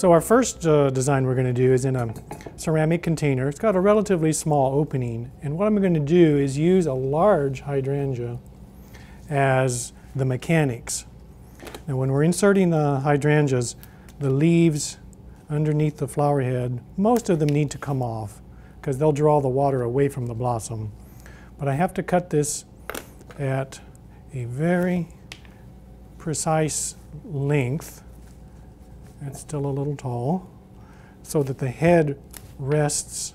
So our first design we're going to do is in a ceramic container. It's got a relatively small opening, and what I'm going to do is use a large hydrangea as the mechanics. Now when we're inserting the hydrangeas, the leaves underneath the flower head, most of them need to come off because they'll draw the water away from the blossom. But I have to cut this at a very precise length. That's still a little tall, so that the head rests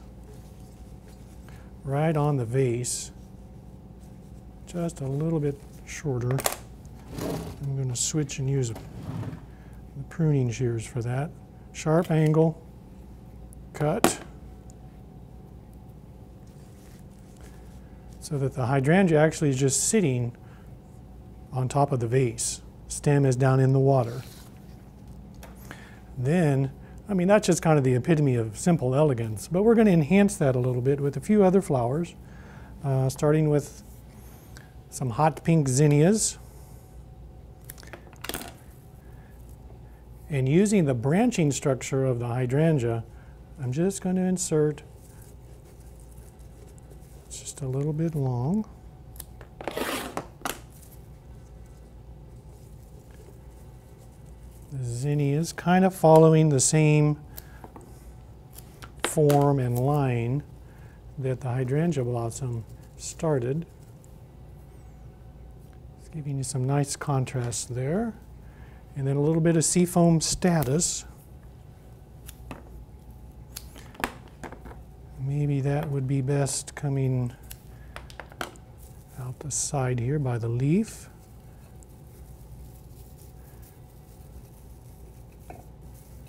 right on the vase, just a little bit shorter. I'm going to switch and use the pruning shears for that. Sharp angle, cut, so that the hydrangea actually is just sitting on top of the vase. Stem is down in the water. Then, I mean, that's just kind of the epitome of simple elegance, but we're going to enhance that a little bit with a few other flowers, starting with some hot pink zinnias, and using the branching structure of the hydrangea, I'm just going to insert, it's just a little bit long, the zinnias, kind of following the same form and line that the hydrangea blossom started. It's giving you some nice contrast there. And then a little bit of seafoam status. Maybe that would be best coming out the side here by the leaf.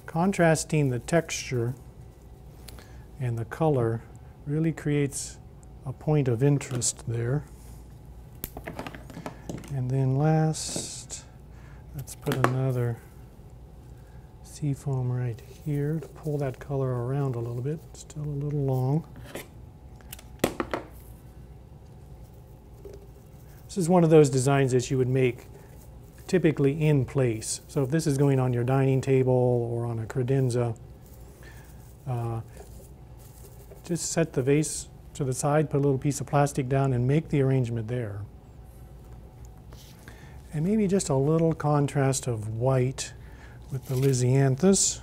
Contrasting the texture and the color really creates a point of interest there. And then last, let's put another seafoam right here to pull that color around a little bit. Still a little long. This is one of those designs that you would make typically in place. So if this is going on your dining table or on a credenza, just set the vase to the side, put a little piece of plastic down, and make the arrangement there. And maybe just a little contrast of white with the lisianthus.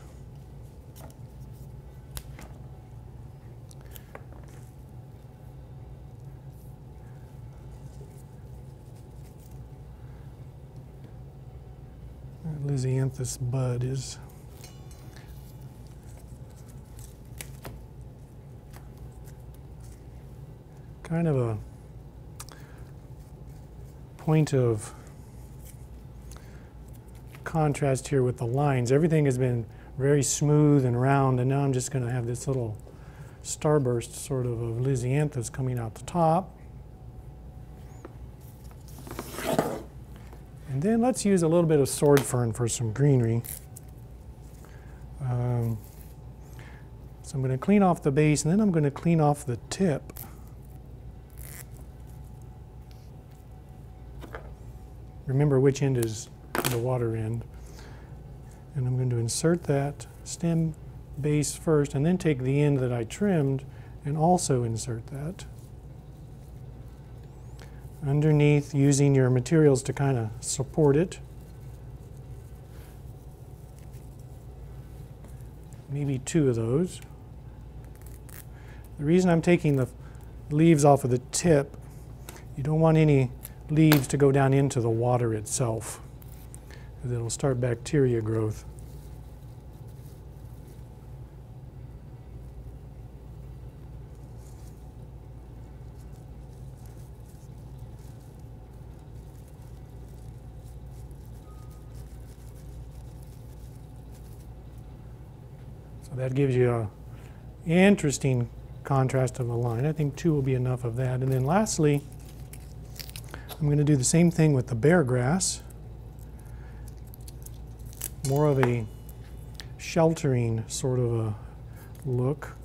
Lisianthus bud is kind of a point of contrast here with the lines. Everything has been very smooth and round, and now I'm just going to have this little starburst sort of lisianthus coming out the top. And then let's use a little bit of sword fern for some greenery. So I'm going to clean off the base, and then I'm going to clean off the tip. Remember which end is the water end. And I'm going to insert that stem base first, and then take the end that I trimmed and also insert that. Underneath, using your materials to kind of support it. Maybe two of those. The reason I'm taking the leaves off of the tip, you don't want any leaves to go down into the water itself, because it'll start bacteria growth. So that gives you an interesting contrast of a line. I think two will be enough of that. And then lastly, I'm going to do the same thing with the bear grass. More of a sheltering sort of a look.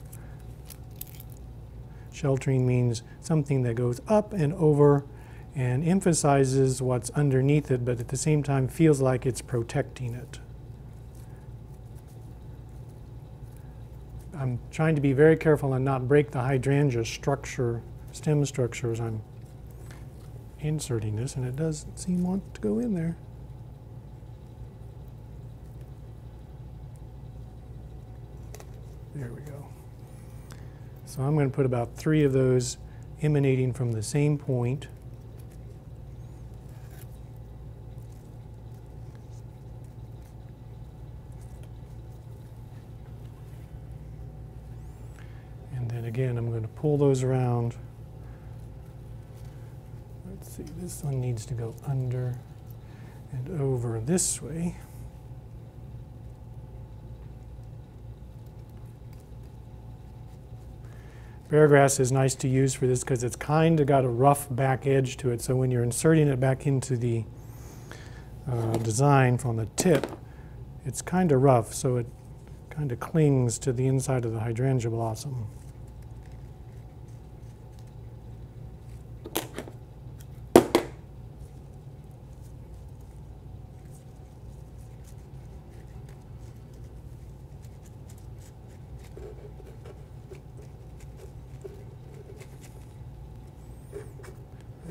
Sheltering means something that goes up and over and emphasizes what's underneath it, but at the same time feels like it's protecting it. I'm trying to be very careful and not break the hydrangea structure, stem structure, as I'm inserting this, and it doesn't seem to want to go in there. There we go. So I'm going to put about 3 of those emanating from the same point. And then again, I'm going to pull those around. Let's see, this one needs to go under and over this way. Bear grass is nice to use for this because it's kind of got a rough back edge to it, so when you're inserting it back into the design from the tip, it's kind of rough, so it kind of clings to the inside of the hydrangea blossom.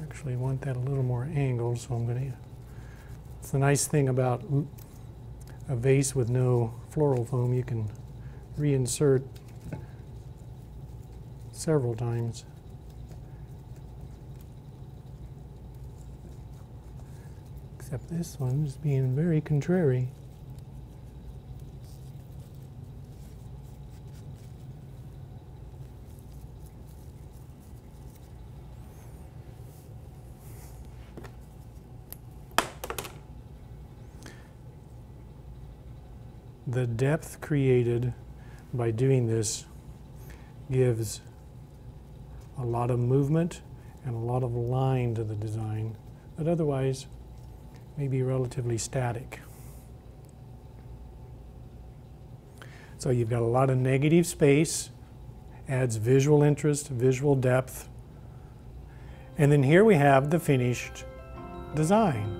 Actually want that a little more angled, so I'm going to... It's the nice thing about a vase with no floral foam, you can reinsert several times. Except this one's being very contrary. The depth created by doing this gives a lot of movement and a lot of line to the design that otherwise may be relatively static. So you've got a lot of negative space, adds visual interest, visual depth, and then here we have the finished design.